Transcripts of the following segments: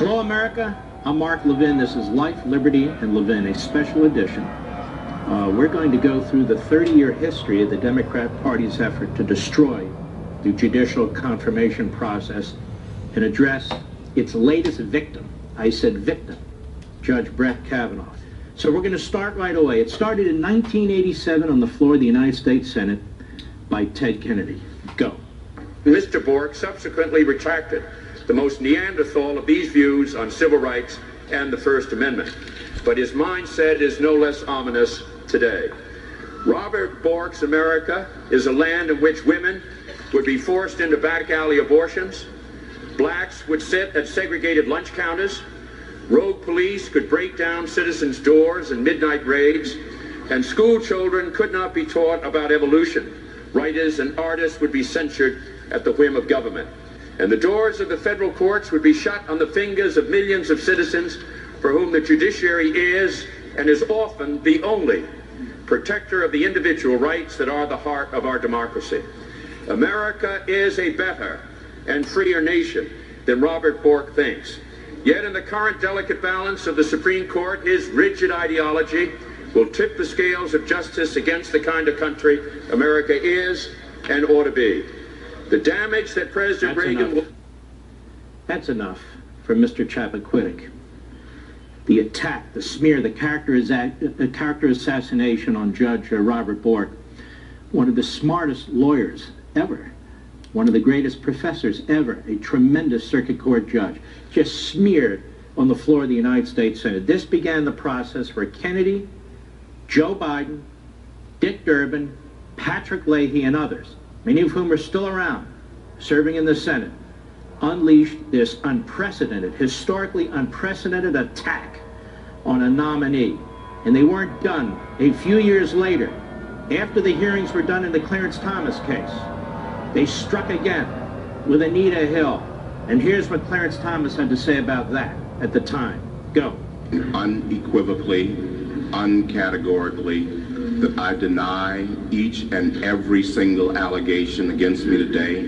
Hello, America. I'm Mark Levin. This is Life, Liberty, and Levin, a special edition. We're going to go through the 30-year history of the Democrat Party's effort to destroy the judicial confirmation process and address its latest victim. I said victim, Judge Brett Kavanaugh. So we're going to start right away. It started in 1987 on the floor of the United States Senate by Ted Kennedy. Go. Mr. Bork subsequently retracted the most Neanderthal of these views on civil rights and the First Amendment. But his mindset is no less ominous today. Robert Bork's America is a land in which women would be forced into back alley abortions, blacks would sit at segregated lunch counters, rogue police could break down citizens' doors in midnight raids, and school children could not be taught about evolution. Writers and artists would be censured at the whim of government. And the doors of the federal courts would be shut on the fingers of millions of citizens for whom the judiciary is and is often the only protector of the individual rights that are the heart of our democracy. America is a better and freer nation than Robert Bork thinks. Yet in the current delicate balance of the Supreme Court, his rigid ideology will tip the scales of justice against the kind of country America is and ought to be. The damage that President Reagan will... That's enough for Mr. Chappaquiddick. The attack, the smear, the character assassination on Judge Robert Bork, one of the smartest lawyers ever, one of the greatest professors ever, a tremendous circuit court judge, just smeared on the floor of the United States Senate. This began the process where Kennedy, Joe Biden, Dick Durbin, Patrick Leahy, and others, many of whom are still around, serving in the Senate, unleashed this unprecedented, historically unprecedented attack on a nominee. And they weren't done. A few years later, after the hearings were done in the Clarence Thomas case, they struck again with Anita Hill. And here's what Clarence Thomas had to say about that at the time. Go. Unequivocally, uncategorically, that I deny each and every single allegation against me today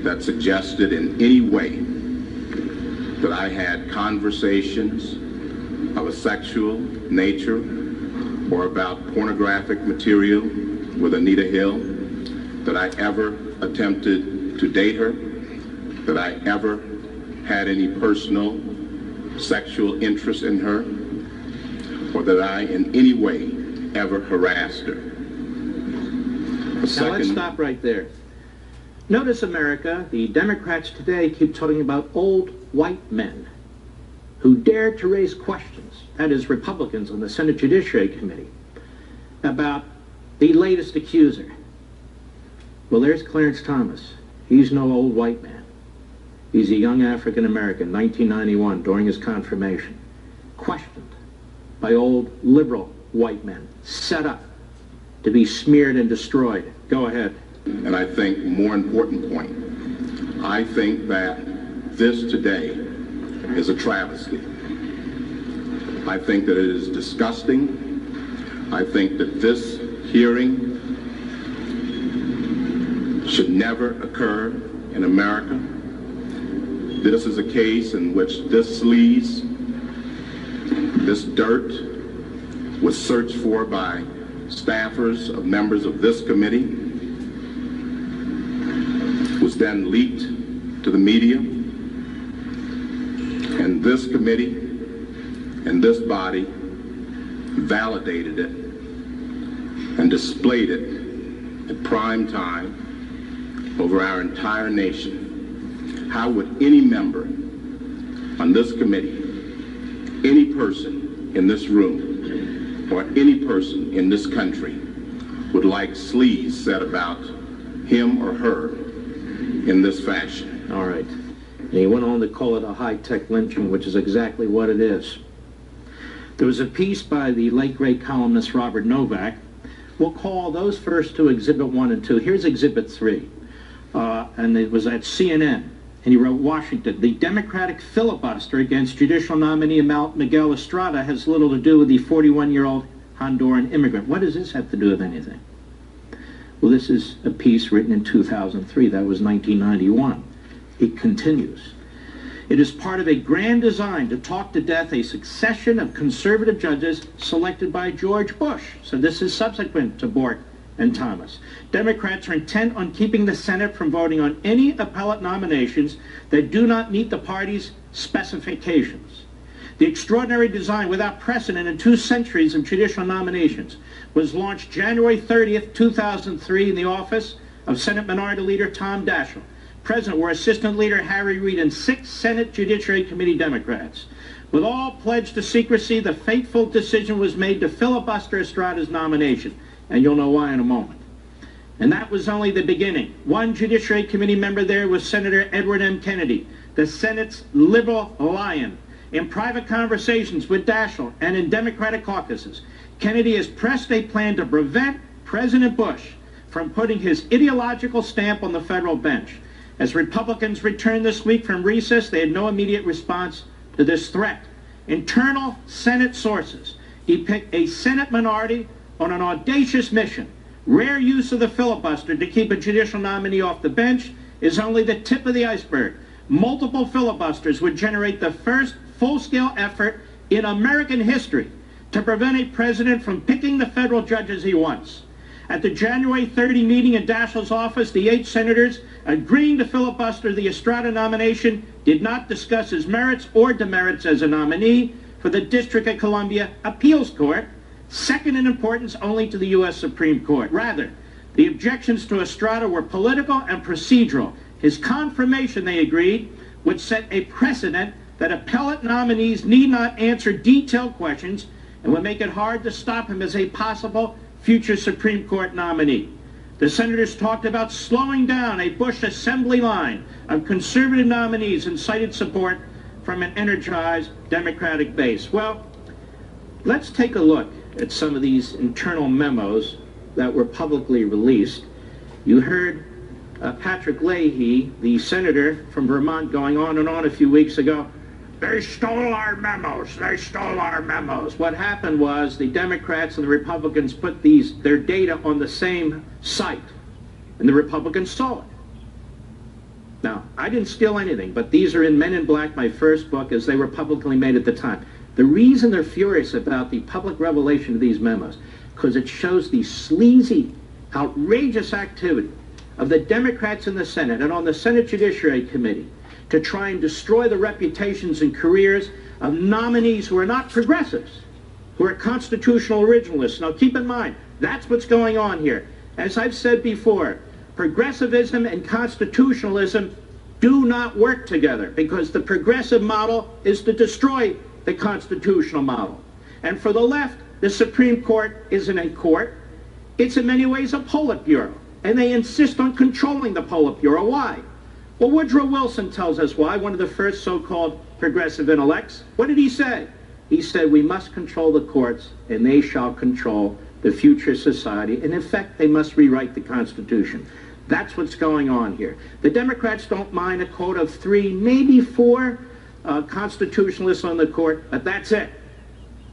that suggested in any way that I had conversations of a sexual nature or about pornographic material with Anita Hill, that I ever attempted to date her, that I ever had any personal sexual interest in her, or that I in any way ever harassed her. Now let's stop right there. Notice, America, the Democrats today keep talking about old white men who dared to raise questions, that is, Republicans on the Senate Judiciary Committee, about the latest accuser. Well, there's Clarence Thomas. He's no old white man. He's a young African American, 1991, during his confirmation, questioned by old liberal white men, set up to be smeared and destroyed. Go ahead. And I think, more important point, I think that this today is a travesty. I think that it is disgusting. I think that this hearing should never occur in America. This is a case in which this sleaze, this dirt, was searched for by staffers of members of this committee, was then leaked to the media, and this committee and this body validated it and displayed it at prime time over our entire nation. How would any member on this committee, any person in this room, or any person in this country would like sleaze said about him or her in this fashion? All right. And he went on to call it a high-tech lynching, which is exactly what it is. There was a piece by the late great columnist Robert Novak. We'll call those first two Exhibit 1 and 2. Here's Exhibit 3. And it was at CNN. And he wrote, Washington, the Democratic filibuster against judicial nominee Miguel Estrada has little to do with the 41-year-old Honduran immigrant. What does this have to do with anything? Well, this is a piece written in 2003. That was 1991. It continues. It is part of a grand design to talk to death a succession of conservative judges selected by George Bush. So this is subsequent to Bork and Thomas. Democrats are intent on keeping the Senate from voting on any appellate nominations that do not meet the party's specifications. The extraordinary design, without precedent in 2 centuries of judicial nominations, was launched January 30th, 2003 in the office of Senate Minority Leader Tom Daschle. Present were Assistant Leader Harry Reid and 6 Senate Judiciary Committee Democrats. With all pledged to secrecy, the fateful decision was made to filibuster Estrada's nomination, and you'll know why in a moment. And that was only the beginning. One Judiciary Committee member there was Senator Edward M. Kennedy, the Senate's liberal lion. In private conversations with Daschle and in Democratic caucuses, Kennedy has pressed a plan to prevent President Bush from putting his ideological stamp on the federal bench. As Republicans returned this week from recess, they had no immediate response to this threat. Internal Senate sources depict a Senate minority on an audacious mission. Rare use of the filibuster to keep a judicial nominee off the bench is only the tip of the iceberg. Multiple filibusters would generate the first full-scale effort in American history to prevent a president from picking the federal judges he wants. At the January 30 meeting in Daschle's office, the 8 senators agreeing to filibuster the Estrada nomination did not discuss his merits or demerits as a nominee for the District of Columbia Appeals Court, second in importance only to the U.S. Supreme Court. Rather, the objections to Estrada were political and procedural. His confirmation, they agreed, would set a precedent that appellate nominees need not answer detailed questions and would make it hard to stop him as a possible future Supreme Court nominee. The senators talked about slowing down a Bush assembly line of conservative nominees and cited support from an energized Democratic base. Well, let's take a look at some of these internal memos that were publicly released. You heard Patrick Leahy, the senator from Vermont, going on and on a few weeks ago. They stole our memos. They stole our memos. What happened was the Democrats and the Republicans put their data on the same site, and the Republicans stole it. Now, I didn't steal anything, but these are in Men in Black, my first book, as they were publicly made at the time. The reason they're furious about the public revelation of these memos, because it shows the sleazy, outrageous activity of the Democrats in the Senate and on the Senate Judiciary Committee to try and destroy the reputations and careers of nominees who are not progressives, who are constitutional originalists. Now keep in mind, that's what's going on here. As I've said before, progressivism and constitutionalism do not work together, because the progressive model is to destroy the constitutional model. And for the left, the Supreme Court isn't a court. It's in many ways a Politburo, and they insist on controlling the Politburo. Why? Well, Woodrow Wilson tells us why, one of the first so-called progressive intellects. What did he say? He said, we must control the courts, and they shall control the future society. And in fact, they must rewrite the Constitution. That's what's going on here. The Democrats don't mind a quote of 3, maybe 4 constitutionalists on the court, but that's it.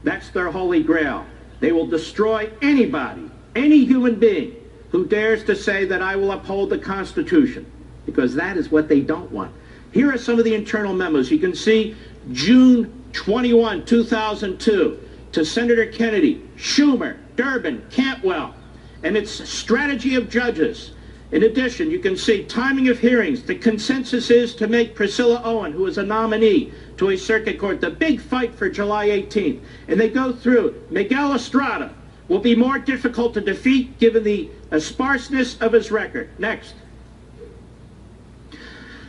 That's their holy grail. They will destroy anybody, any human being, who dares to say that I will uphold the Constitution, because that is what they don't want. Here are some of the internal memos. You can see June 21, 2002, to Senator Kennedy, Schumer, Durbin, Cantwell, and its strategy of judges. In addition, you can see timing of hearings. The consensus is to make Priscilla Owen, who is a nominee to a circuit court, the big fight for July 18th. And they go through. Miguel Estrada will be more difficult to defeat given the sparseness of his record. Next.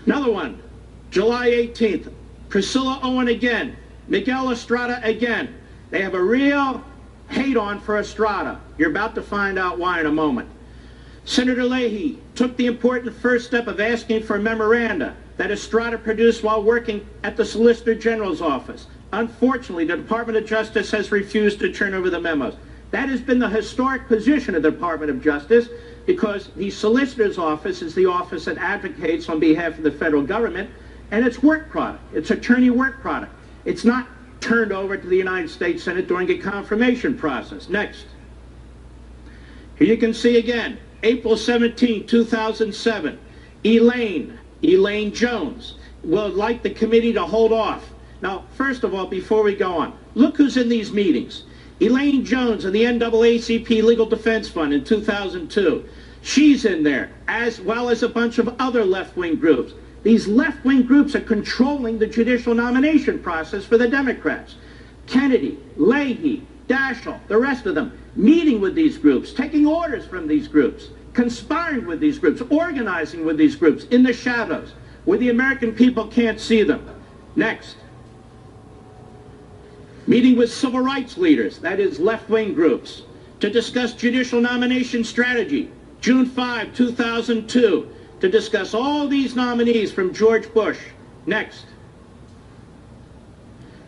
Another one, July 18th, Priscilla Owen again, Miguel Estrada again. They have a real hate-on for Estrada. You're about to find out why in a moment. Senator Leahy took the important first step of asking for a memoranda that Estrada produced while working at the Solicitor General's office. Unfortunately, the Department of Justice has refused to turn over the memos. That has been the historic position of the Department of Justice, because the Solicitor's Office is the office that advocates on behalf of the federal government, and it's work product. It's attorney work product. It's not turned over to the United States Senate during a confirmation process. Next. Here you can see again, April 17, 2007, Elaine Jones, would like the committee to hold off. Now, first of all, before we go on, look who's in these meetings. Elaine Jones of the NAACP Legal Defense Fund in 2002. She's in there, as well as a bunch of other left-wing groups. These left-wing groups are controlling the judicial nomination process for the Democrats. Kennedy, Leahy, Daschle, the rest of them, meeting with these groups, taking orders from these groups, conspiring with these groups, organizing with these groups in the shadows, where the American people can't see them. Next. Meeting with civil rights leaders, that is left-wing groups, to discuss judicial nomination strategy, June 5, 2002, to discuss all these nominees from George Bush. Next.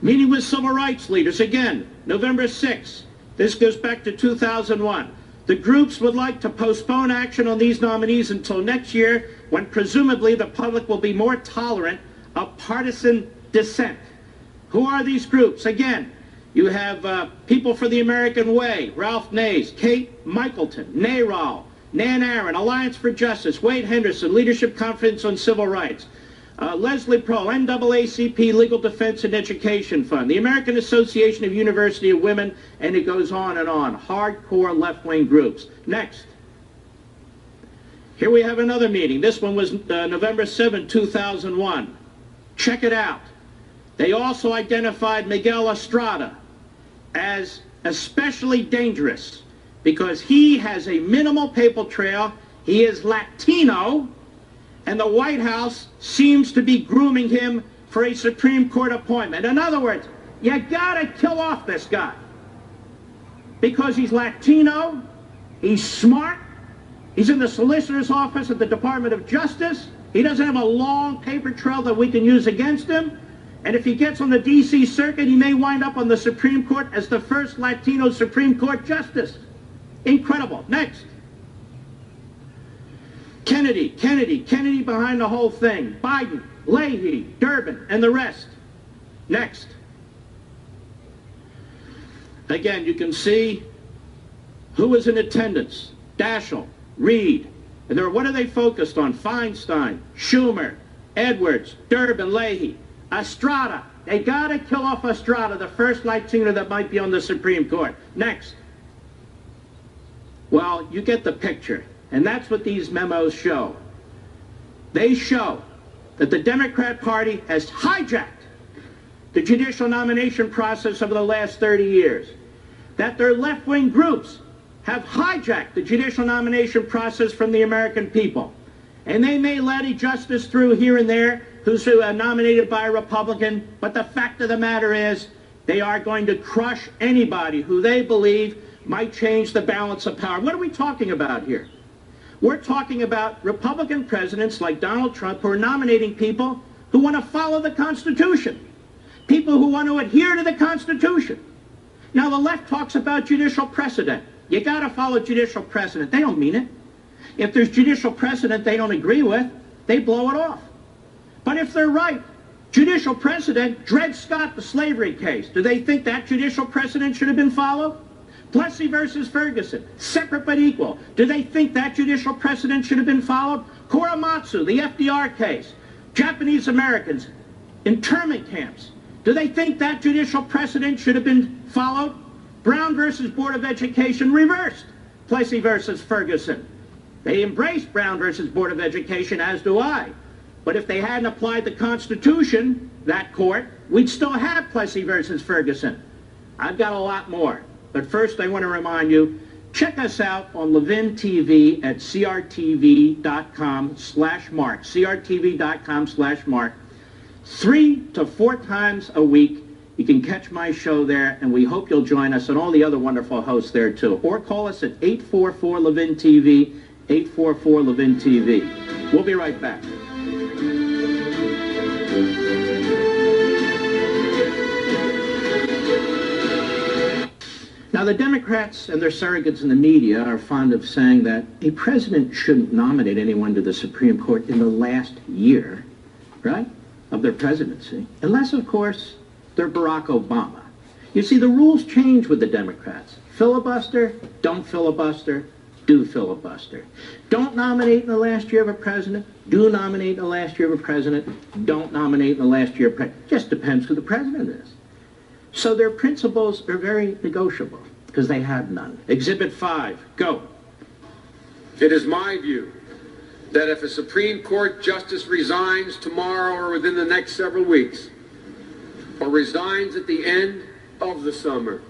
Meeting with civil rights leaders, again, November 6. This goes back to 2001. The groups would like to postpone action on these nominees until next year, when presumably the public will be more tolerant of partisan dissent. Who are these groups? Again, you have People for the American Way, Ralph Nays, Kate Michaelton, NARAL, Nan Aaron, Alliance for Justice, Wade Henderson, Leadership Conference on Civil Rights, Leslie Prohl, NAACP Legal Defense and Education Fund, the American Association of University of Women, and it goes on and on. Hardcore left-wing groups. Next. Here we have another meeting. This one was November 7, 2001. Check it out. They also identified Miguel Estrada as especially dangerous because he has a minimal paper trail, he is Latino, and the White House seems to be grooming him for a Supreme Court appointment. In other words, you gotta kill off this guy because he's Latino, he's smart, he's in the solicitor's office at the Department of Justice, he doesn't have a long paper trail that we can use against him, and if he gets on the D.C. Circuit, he may wind up on the Supreme Court as the first Latino Supreme Court Justice. Incredible. Next. Kennedy behind the whole thing. Biden, Leahy, Durbin, and the rest. Next. Again, you can see who was in attendance. Daschle, Reid, and what are they focused on? Feinstein, Schumer, Edwards, Durbin, Leahy. Estrada. They gotta kill off Estrada, the first Latino that might be on the Supreme Court. Next. Well, you get the picture. And that's what these memos show. They show that the Democrat Party has hijacked the judicial nomination process over the last 30 years. That their left-wing groups have hijacked the judicial nomination process from the American people. And they may let a justice through here and there who's nominated by a Republican, but the fact of the matter is they are going to crush anybody who they believe might change the balance of power. What are we talking about here? We're talking about Republican presidents like Donald Trump who are nominating people who want to follow the Constitution, people who want to adhere to the Constitution. Now, the left talks about judicial precedent. You got to follow judicial precedent. They don't mean it. If there's judicial precedent they don't agree with, they blow it off. But if they're right, judicial precedent, Dred Scott, the slavery case, do they think that judicial precedent should have been followed? Plessy versus Ferguson, separate but equal. Do they think that judicial precedent should have been followed? Korematsu, the FDR case, Japanese Americans, internment camps. Do they think that judicial precedent should have been followed? Brown versus Board of Education reversed, Plessy versus Ferguson. They embraced Brown versus Board of Education, as do I. But if they hadn't applied the Constitution, that court, we'd still have Plessy versus Ferguson. I've got a lot more. But first, I want to remind you, check us out on LEVIN TV at crtv.com/mark, crtv.com/mark. 3 to 4 times a week, you can catch my show there, and we hope you'll join us and all the other wonderful hosts there, too. Or call us at 844-LEVIN-TV, 844-LEVIN-TV. We'll be right back. Now, the Democrats and their surrogates in the media are fond of saying that a president shouldn't nominate anyone to the Supreme Court in the last year, right, of their presidency, unless, of course, they're Barack Obama. You see, the rules change with the Democrats. Filibuster, don't filibuster, do filibuster. Don't nominate in the last year of a president. Do nominate in the last year of a president. Don't nominate in the last year of a president. Just depends who the president is. So their principles are very negotiable because they have none. Exhibit 5, go. It is my view that if a Supreme Court justice resigns tomorrow or within the next several weeks, or resigns at the end of the summer,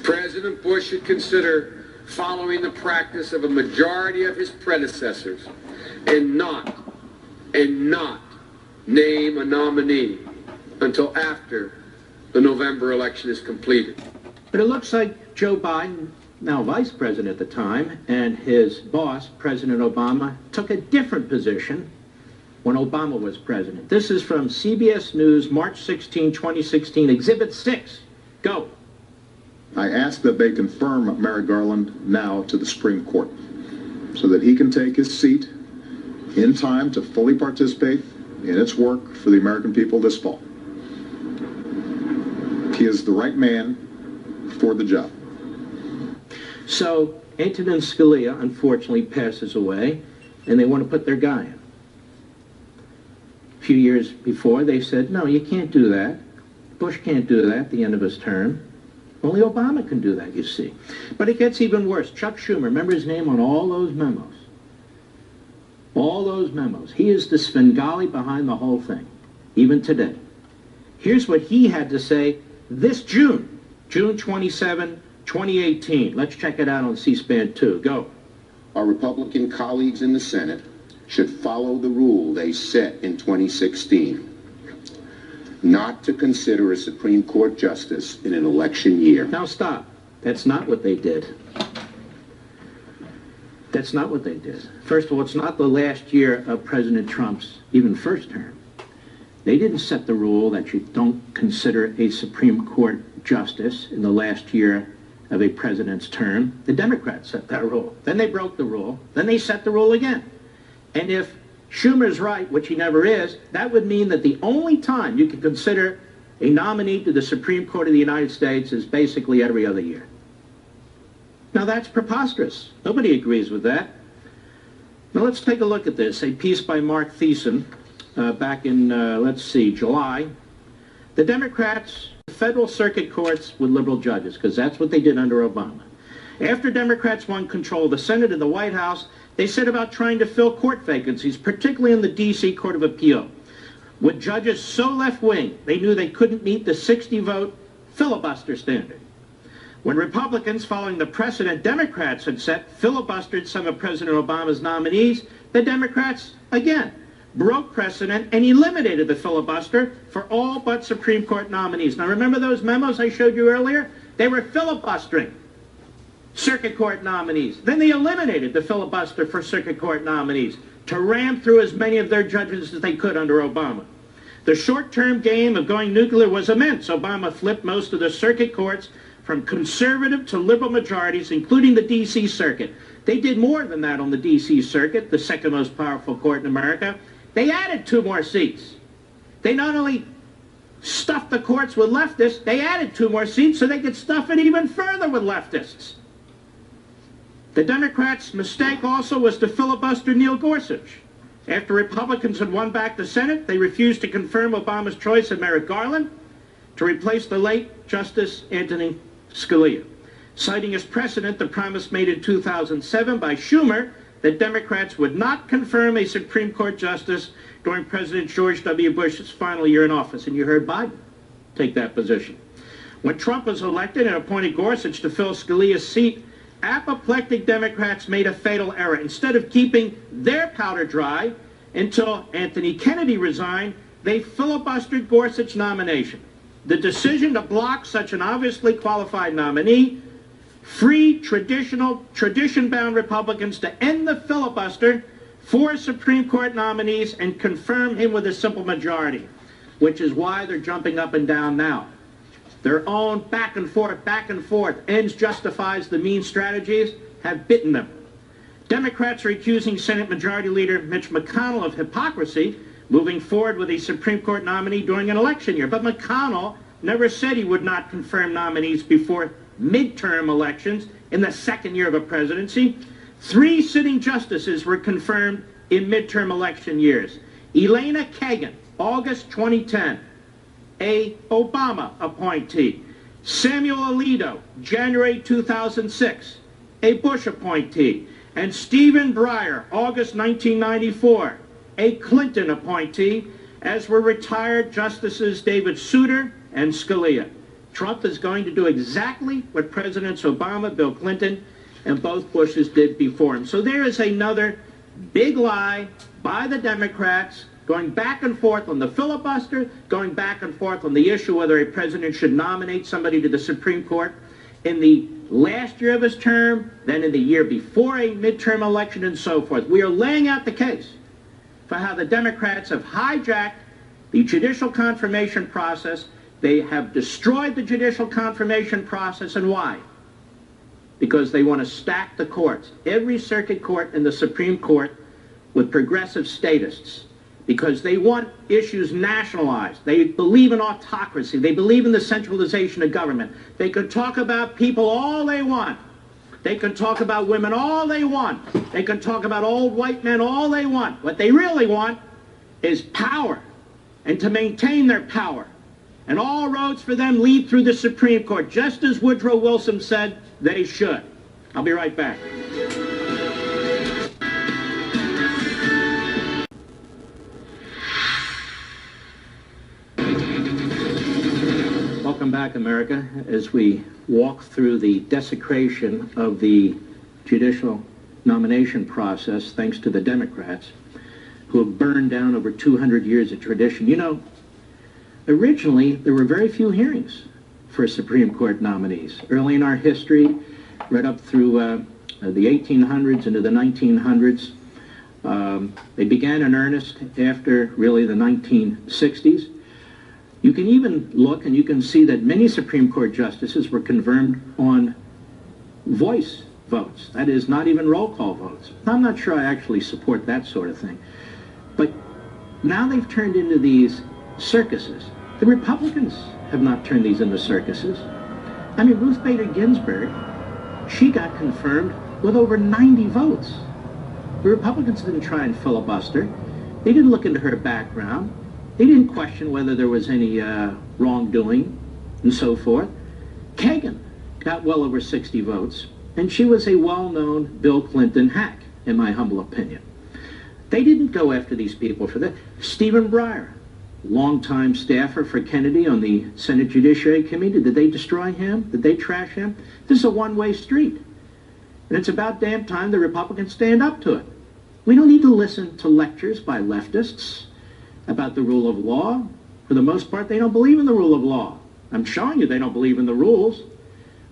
President Bush should consider following the practice of a majority of his predecessors and not name a nominee until after the November election is completed. But it looks like Joe Biden, now vice president at the time, and his boss, President Obama, took a different position when Obama was president. This is from CBS News, March 16, 2016, Exhibit 6. Go. I ask that they confirm Merrick Garland now to the Supreme Court so that he can take his seat in time to fully participate in its work for the American people this fall. He is the right man for the job. So Antonin Scalia, unfortunately, passes away, and they want to put their guy in. A few years before, they said, no, you can't do that. Bush can't do that at the end of his term. Only Obama can do that, you see. But it gets even worse. Chuck Schumer, remember his name on all those memos? All those memos. He is the Svengali behind the whole thing, even today. Here's what he had to say this June 27, 2018. Let's check it out on C-SPAN 2. Go. Our Republican colleagues in the Senate should follow the rule they set in 2016, not to consider a Supreme Court justice in an election year. Now stop. That's not what they did. That's not what they did. First of all, it's not the last year of President Trump's even first term. They didn't set the rule that you don't consider a Supreme Court justice in the last year of a president's term. The Democrats set that rule. Then they broke the rule. Then they set the rule again. And if Schumer's right, which he never is, that would mean that the only time you can consider a nominee to the Supreme Court of the United States is basically every other year. Now that's preposterous. Nobody agrees with that. Now let's take a look at this. A piece by Mark Thiessen back in, July. The Democrats, federal circuit courts with liberal judges, because that's what they did under Obama. After Democrats won control of the Senate and the White House, they set about trying to fill court vacancies, particularly in the D.C. Court of Appeal. With judges so left-wing, they knew they couldn't meet the 60-vote filibuster standard. When Republicans, following the precedent Democrats had set, filibustered some of President Obama's nominees, the Democrats, again, broke precedent and eliminated the filibuster for all but Supreme Court nominees. Now remember those memos I showed you earlier? They were filibustering circuit court nominees. Then they eliminated the filibuster for circuit court nominees to ram through as many of their judges as they could under Obama. The short-term game of going nuclear was immense. Obama flipped most of the circuit courts from conservative to liberal majorities, including the D.C. Circuit. They did more than that on the D.C. Circuit, the second most powerful court in America. They added 2 more seats. They not only stuffed the courts with leftists, they added 2 more seats so they could stuff it even further with leftists. The Democrats' mistake also was to filibuster Neil Gorsuch. After Republicans had won back the Senate, they refused to confirm Obama's choice of Merrick Garland to replace the late Justice Antonin Scalia, citing as precedent the promise made in 2007 by Schumer that Democrats would not confirm a Supreme Court justice during President George W. Bush's final year in office. And you heard Biden take that position. When Trump was elected and appointed Gorsuch to fill Scalia's seat, apoplectic Democrats made a fatal error. Instead of keeping their powder dry until Anthony Kennedy resigned, they filibustered Gorsuch's nomination. The decision to block such an obviously qualified nominee freed tradition-bound Republicans to end the filibuster for Supreme Court nominees and confirm him with a simple majority, which is why they're jumping up and down now. Their own back and forth, ends justifies the mean strategies have bitten them. Democrats are accusing Senate Majority Leader Mitch McConnell of hypocrisy, moving forward with a Supreme Court nominee during an election year. But McConnell never said he would not confirm nominees before midterm elections in the second year of a presidency. 3 sitting justices were confirmed in midterm election years. Elena Kagan, August 2010, a Obama appointee. Samuel Alito, January 2006, a Bush appointee. And Stephen Breyer, August 1994, a Clinton appointee, as were retired Justices David Souter and Scalia. Trump is going to do exactly what Presidents Obama, Bill Clinton, and both Bushes did before him. So there is another big lie by the Democrats, going back and forth on the filibuster, going back and forth on the issue whether a president should nominate somebody to the Supreme Court in the last year of his term, then in the year before a midterm election, and so forth. We are laying out the case for how the Democrats have hijacked the judicial confirmation process. They have destroyed the judicial confirmation process, and why? Because they want to stack the courts, every circuit court and the Supreme Court, with progressive statists, because they want issues nationalized. They believe in autocracy. They believe in the centralization of government. They can talk about people all they want. They can talk about women all they want. They can talk about old white men all they want. What they really want is power, and to maintain their power. And all roads for them lead through the Supreme Court, just as Woodrow Wilson said they should. I'll be right back. Welcome back, America, as we walk through the desecration of the judicial nomination process, thanks to the Democrats, who have burned down over 200 years of tradition. You know, originally, there were very few hearings for Supreme Court nominees. Early in our history, right up through the 1800s into the 1900s, they began in earnest after, really, the 1960s. You can even look and you can see that many Supreme Court justices were confirmed on voice votes. That is, not even roll call votes. I'm not sure I actually support that sort of thing. But now they've turned into these circuses. The Republicans have not turned these into circuses. I mean, Ruth Bader Ginsburg, she got confirmed with over 90 votes. The Republicans didn't try and filibuster. They didn't look into her background. They didn't question whether there was any wrongdoing and so forth. Kagan got well over 60 votes, and she was a well-known Bill Clinton hack, in my humble opinion. They didn't go after these people for that. Stephen Breyer, longtime staffer for Kennedy on the Senate Judiciary Committee, did they destroy him? Did they trash him? This is a one-way street. And it's about damn time the Republicans stand up to it. We don't need to listen to lectures by leftists about the rule of law. For the most part, they don't believe in the rule of law. I'm showing you they don't believe in the rules.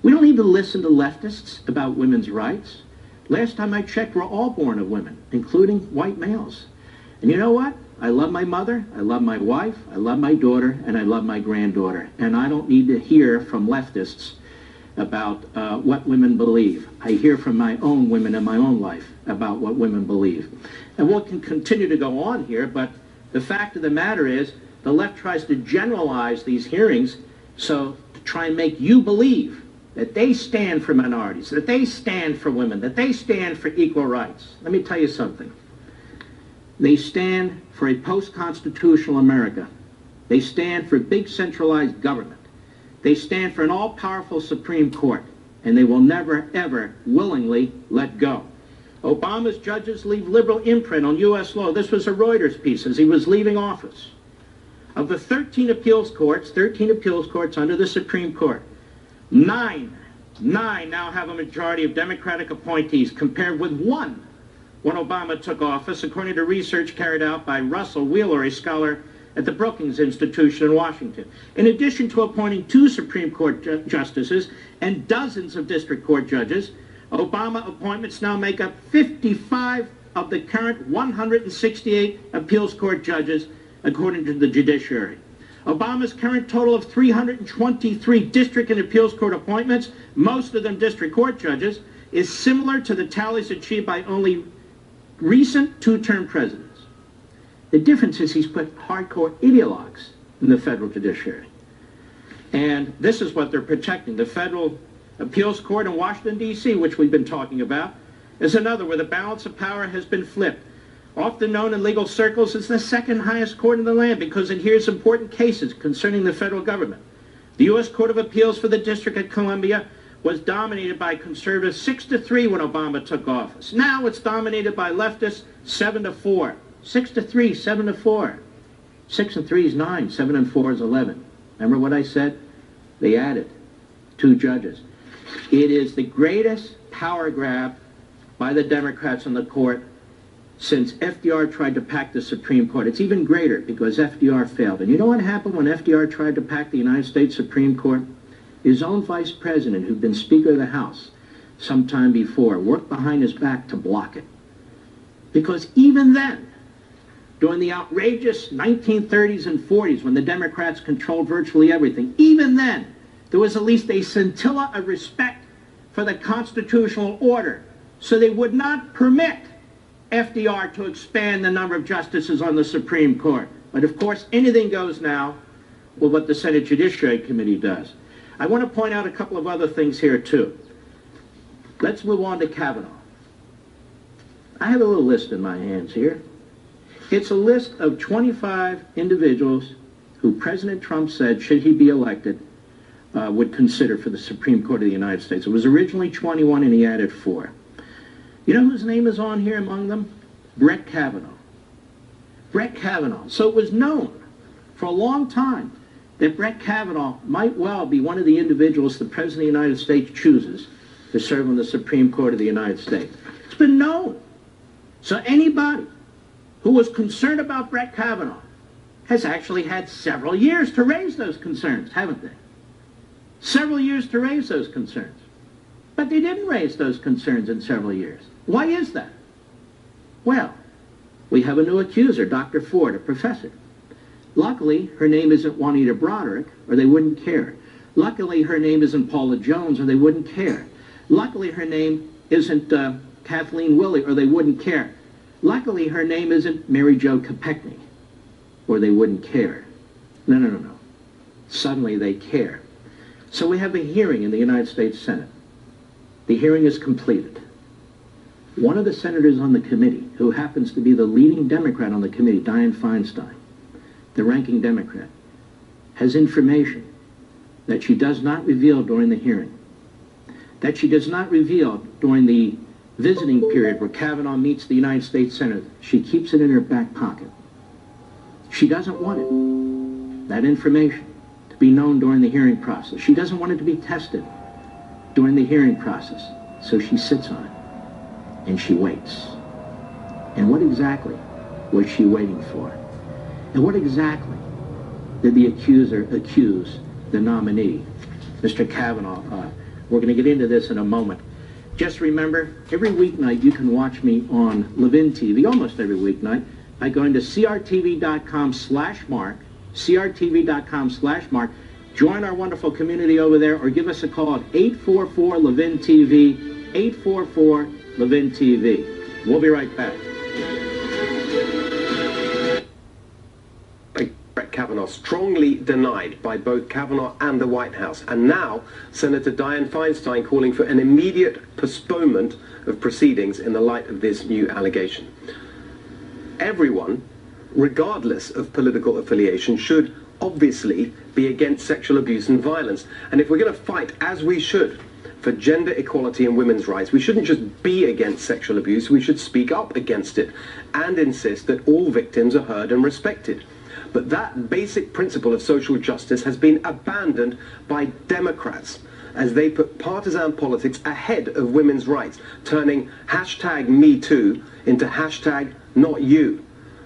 We don't need to listen to leftists about women's rights. Last time I checked, we're all born of women, including white males. And you know what? I love my mother, I love my wife, I love my daughter, and I love my granddaughter. And I don't need to hear from leftists about what women believe. I hear from my own women in my own life about what women believe. And we can continue to go on here, but the fact of the matter is, the left tries to generalize these hearings so to try and make you believe that they stand for minorities, that they stand for women, that they stand for equal rights. Let me tell you something. They stand for a post-constitutional America. They stand for big centralized government. They stand for an all-powerful Supreme Court, and they will never, ever willingly let go. Obama's judges leave liberal imprint on U.S. law. This was a Reuters piece as he was leaving office. Of the 13 appeals courts under the Supreme Court, nine now have a majority of Democratic appointees, compared with one when Obama took office, according to research carried out by Russell Wheeler, a scholar at the Brookings Institution in Washington. In addition to appointing 2 Supreme Court justices and dozens of district court judges, Obama appointments now make up 55 of the current 168 appeals court judges, according to the judiciary. Obama's current total of 323 district and appeals court appointments, most of them district court judges, is similar to the tallies achieved by only recent 2-term presidents. The difference is he's put hardcore ideologues in the federal judiciary. And this is what they're protecting. The federal Appeals Court in Washington, D.C., which we've been talking about, is another where the balance of power has been flipped. Often known in legal circles as the second highest court in the land because it hears important cases concerning the federal government. The U.S. Court of Appeals for the District of Columbia was dominated by conservatives 6-3 when Obama took office. Now it's dominated by leftists 7-4. 6-3, 7-4. 6 and 3 is 9, 7 and 4 is 11. Remember what I said? They added 2 judges. It is the greatest power grab by the Democrats in the court since FDR tried to pack the Supreme Court. It's even greater because FDR failed. And you know what happened when FDR tried to pack the United States Supreme Court? His own vice president, who'd been Speaker of the House sometime before, worked behind his back to block it. Because even then, during the outrageous 1930s and 40s when the Democrats controlled virtually everything, even then, there was at least a scintilla of respect for the constitutional order. So they would not permit FDR to expand the number of justices on the Supreme Court. But of course, anything goes now with what the Senate Judiciary Committee does. I want to point out a couple of other things here too. Let's move on to Kavanaugh. I have a little list in my hands here. It's a list of 25 individuals who President Trump said, should he be elected, would consider for the Supreme Court of the United States. It was originally 21 and he added 4. You know whose name is on here among them? Brett Kavanaugh. Brett Kavanaugh. So it was known for a long time that Brett Kavanaugh might well be one of the individuals the President of the United States chooses to serve on the Supreme Court of the United States. It's been known. So anybody who was concerned about Brett Kavanaugh has actually had several years to raise those concerns, haven't they? Several years to raise those concerns. But they didn't raise those concerns in several years. Why is that? Well, we have a new accuser, Dr. Ford, a professor. Luckily, her name isn't Juanita Broderick, or they wouldn't care. Luckily, her name isn't Paula Jones, or they wouldn't care. Luckily, her name isn't Kathleen Willey, or they wouldn't care. Luckily, her name isn't Mary Jo Kopechne, or they wouldn't care. No, no, no, no. Suddenly, they care. So we have a hearing in the United States Senate. The hearing is completed. One of the senators on the committee, who happens to be the leading Democrat on the committee, Dianne Feinstein, the ranking Democrat, has information that she does not reveal during the hearing, that she does not reveal during the visiting period where Kavanaugh meets the United States Senate. She keeps it in her back pocket. She doesn't want it, that information, to be known during the hearing process. She doesn't want it to be tested during the hearing process. So she sits on it, and she waits. And what exactly was she waiting for? And what exactly did the accuser accuse the nominee, Mr. Kavanaugh, of? We're going to get into this in a moment. Just remember, every weeknight you can watch me on LEVIN TV, almost every weeknight, by going to crtv.com/mark, crtv.com/mark. Join our wonderful community over there, or give us a call at 844-LEVIN-TV, 844-LEVIN-TV. We'll be right back. Brett Kavanaugh strongly denied by both Kavanaugh and the White House. And now Senator Dianne Feinstein calling for an immediate postponement of proceedings in the light of this new allegation. Everyone, regardless of political affiliation, should obviously be against sexual abuse and violence. And if we're going to fight, as we should, for gender equality and women's rights, we shouldn't just be against sexual abuse, we should speak up against it and insist that all victims are heard and respected. But that basic principle of social justice has been abandoned by Democrats as they put partisan politics ahead of women's rights, turning #MeToo into #NotYou.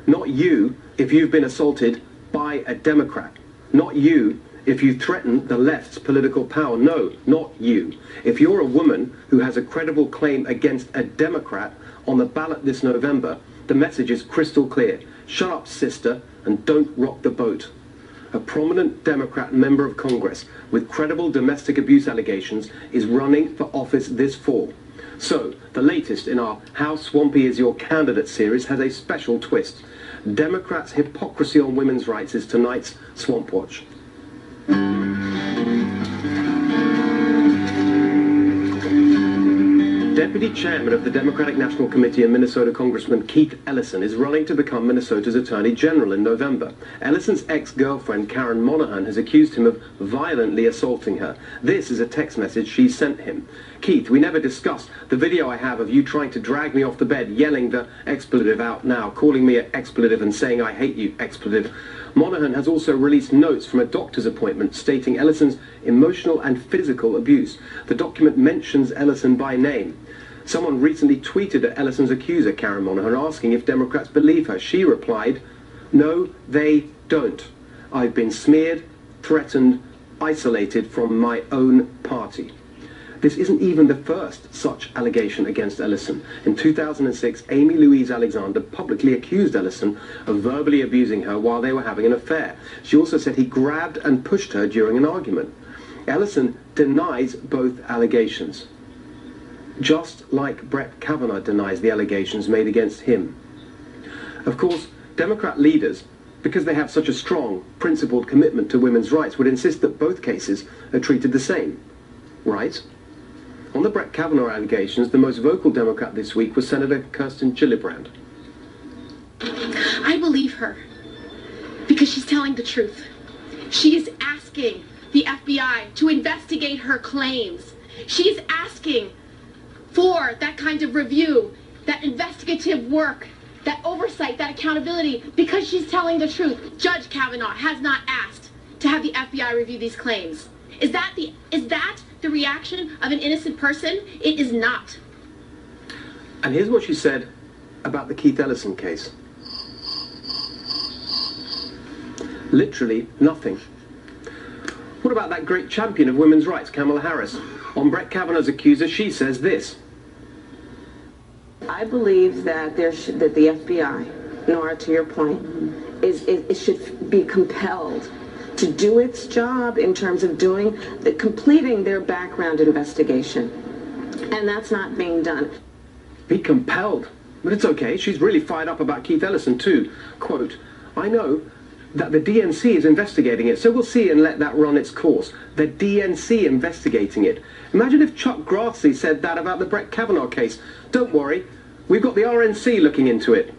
Not you if you've been assaulted by a Democrat. Not you if you threaten the left's political power. No, not you. If you're a woman who has a credible claim against a Democrat on the ballot this November, the message is crystal clear. Shut up, sister, and don't rock the boat. A prominent Democrat member of Congress with credible domestic abuse allegations is running for office this fall. So, the latest in our How Swampy Is Your Candidate series has a special twist. Democrats' hypocrisy on women's rights is tonight's Swamp Watch. Deputy Chairman of the Democratic National Committee and Minnesota Congressman Keith Ellison is running to become Minnesota's Attorney General in November. Ellison's ex-girlfriend Karen Monahan has accused him of violently assaulting her. This is a text message she sent him. Keith, we never discussed the video I have of you trying to drag me off the bed, yelling the expletive out now, calling me an expletive and saying I hate you, expletive. Monahan has also released notes from a doctor's appointment stating Ellison's emotional and physical abuse. The document mentions Ellison by name. Someone recently tweeted at Ellison's accuser, Karen Monahan, asking if Democrats believe her. She replied, "No, they don't. I've been smeared, threatened, isolated from my own party." This isn't even the first such allegation against Ellison. In 2006, Amy Louise Alexander publicly accused Ellison of verbally abusing her while they were having an affair. She also said he grabbed and pushed her during an argument. Ellison denies both allegations, just like Brett Kavanaugh denies the allegations made against him. Of course, Democrat leaders, because they have such a strong, principled commitment to women's rights, would insist that both cases are treated the same, right? On the Brett Kavanaugh allegations, the most vocal Democrat this week was Senator Kirsten Gillibrand. I believe her because she's telling the truth. She is asking the FBI to investigate her claims. She is asking for that kind of review, that investigative work, that oversight, that accountability, because she's telling the truth. Judge Kavanaugh has not asked to have the FBI review these claims. Is that the reaction of an innocent person? It is not. And here's what she said about the Keith Ellison case. Literally nothing. What about that great champion of women's rights, Kamala Harris? On Brett Kavanaugh's accuser, she says this. I believe that that the FBI, Nora, to your point, it should be compelled to do its job in terms of completing their background investigation. And that's not being done. Be compelled? But it's okay. She's really fired up about Keith Ellison too. Quote, "I know that the DNC is investigating it, so we'll see and let that run its course." The DNC investigating it. Imagine if Chuck Grassley said that about the Brett Kavanaugh case. Don't worry, we've got the RNC looking into it.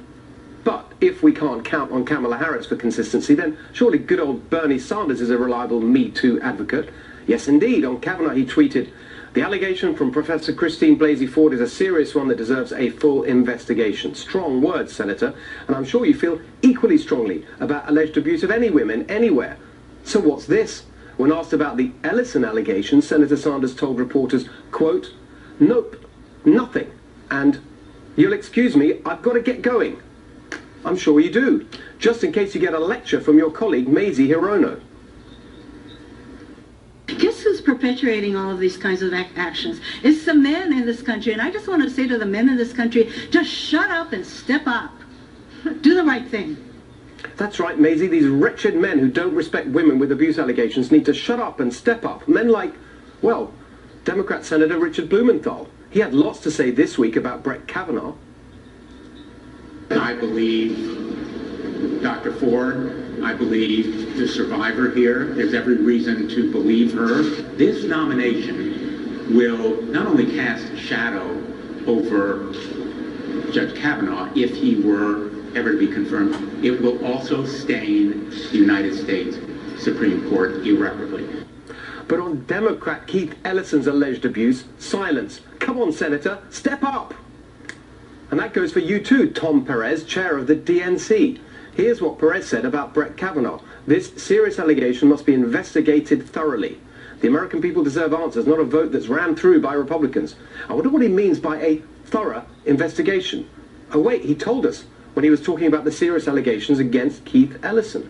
But if we can't count on Kamala Harris for consistency, then surely good old Bernie Sanders is a reliable Me Too advocate. Yes, indeed. On Kavanaugh, he tweeted, "The allegation from Professor Christine Blasey Ford is a serious one that deserves a full investigation." Strong words, Senator, and I'm sure you feel equally strongly about alleged abuse of any women anywhere. So what's this? When asked about the Ellison allegations, Senator Sanders told reporters, quote, "Nope, nothing, and you'll excuse me, I've got to get going." I'm sure you do, just in case you get a lecture from your colleague Mazie Hirono. Guess who's perpetuating all of these kinds of actions? It's the men in this country, and I just want to say to the men in this country, just shut up and step up. Do the right thing. That's right, Maisie. These wretched men who don't respect women with abuse allegations need to shut up and step up. Men like, well, Democrat Senator Richard Blumenthal. He had lots to say this week about Brett Kavanaugh. I believe Dr. Ford. I believe the survivor here. There's every reason to believe her. This nomination will not only cast a shadow over Judge Kavanaugh, if he were ever to be confirmed, it will also stain the United States Supreme Court irreparably. But on Democrat Keith Ellison's alleged abuse, silence. Come on, Senator, step up! And that goes for you too, Tom Perez, chair of the DNC. Here's what Perez said about Brett Kavanaugh. This serious allegation must be investigated thoroughly. The American people deserve answers, not a vote that's rammed through by Republicans. I wonder what he means by a thorough investigation. Oh wait, he told us when he was talking about the serious allegations against Keith Ellison.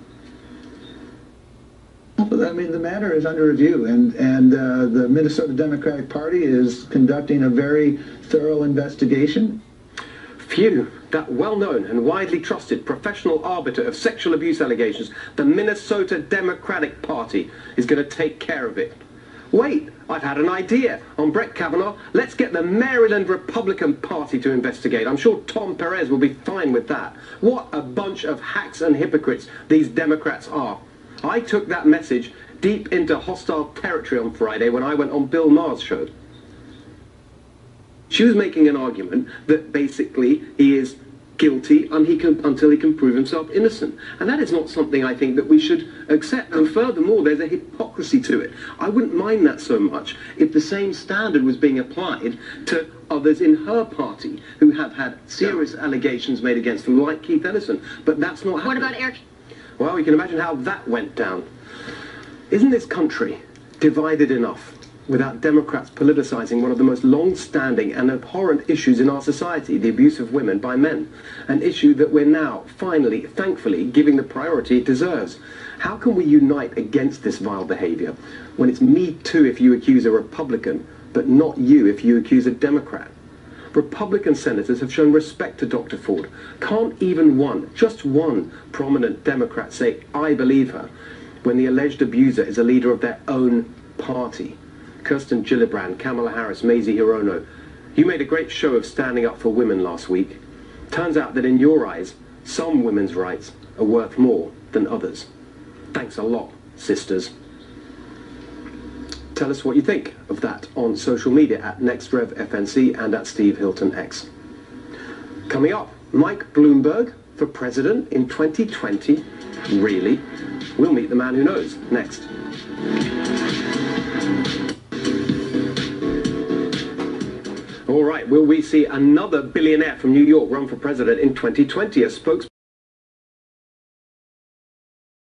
I mean, the matter is under review, and the Minnesota Democratic Party is conducting a very thorough investigation. Phew, that well-known and widely trusted professional arbiter of sexual abuse allegations, the Minnesota Democratic Party, is going to take care of it. Wait, I've had an idea. On Brett Kavanaugh, let's get the Maryland Republican Party to investigate. I'm sure Tom Perez will be fine with that. What a bunch of hacks and hypocrites these Democrats are. I took that message deep into hostile territory on Friday when I went on Bill Maher's show. She was making an argument that basically he is guilty until he can prove himself innocent. And that is not something I think that we should accept. And furthermore, there's a hypocrisy to it. I wouldn't mind that so much if the same standard was being applied to others in her party who have had serious allegations made against them, like Keith Ellison. But that's not happening. What about Eric? Well, you can imagine how that went down. Isn't this country divided enough without Democrats politicizing one of the most long-standing and abhorrent issues in our society, the abuse of women by men, an issue that we're now, finally, thankfully, giving the priority it deserves? How can we unite against this vile behavior when it's me too if you accuse a Republican, but not you if you accuse a Democrat? Republican senators have shown respect to Dr. Ford. Can't even one, just one, prominent Democrat say, I believe her, when the alleged abuser is a leader of their own party? Kirsten Gillibrand, Kamala Harris, Mazie Hirono, you made a great show of standing up for women last week. Turns out that in your eyes, some women's rights are worth more than others. Thanks a lot, sisters. Tell us what you think of that on social media at NextRevFNC and at Steve Hilton X. Coming up, Mike Bloomberg for president in 2020. Really? We'll meet the man who knows next. All right, will we see another billionaire from New York run for president in 2020? A spokesperson